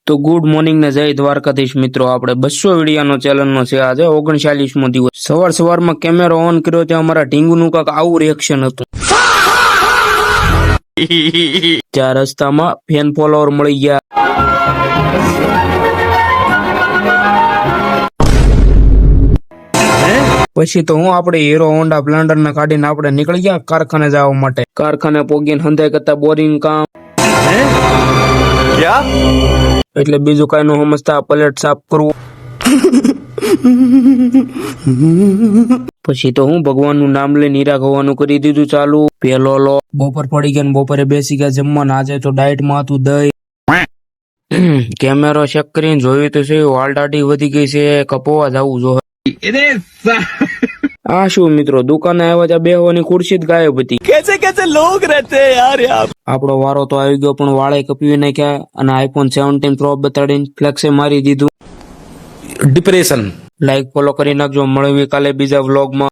તો good morning ને જય દ્વારકાધીશ મિત્રો, આપણે 200 વિડિયાનો ચેલેન્જનો છે આજે 39મો દિવસ। સવારમાં કેમેરો ઓન કર્યો ત્યાં અમારા ઢીંગુનું કાક આવું રિએક્શન હતું। ત્યાં રસ્તામાં ફેન ફોલોવર મળી ગયા। પછી તો હું આપણે હીરો હોન્ડા સ્પ્લેન્ડર ને કાઢીને આપણે નીકળી ગયા કારખાને જવા માટે। કારખાને પોગીને હંધાઈ કરતા બોરિંગ કામ એટલે બીજું કઈ નું સમજતા પ્લેટ સાફ કરવું। પછી તો હું ભગવાનનું નામ લઈને નિરાગ હોવાનું કરી દીધું ચાલુ। પેલો લો બપોર પડી ગયા ને બપોરે બેસી ગયા જમવાના। આજે તો ડાયટ માં હતું દહીં। કેમેરો ચેક કરીને જોયું તો છે વાળ દાઢી વધી ગઈ છે, કપવા જવું જો। આ શું મિત્રો, દુકાને આવ્યા ત્યાં બેહવાની ખુરશી જ ગાયબ હતી। कैसे कैसे लोग रहते हैं यार यहाँ। આપણો વારો તો આવી ગયો પણ વાળે કપી નાખ્યા અને iPhone 17 Pro બતાડીને ફ્લેક્સે મારી દીધું। डिप्रेशन। લાઈક ફોલો કરી નાખજો, મળવી કાલે બીજા વ્લોગમાં।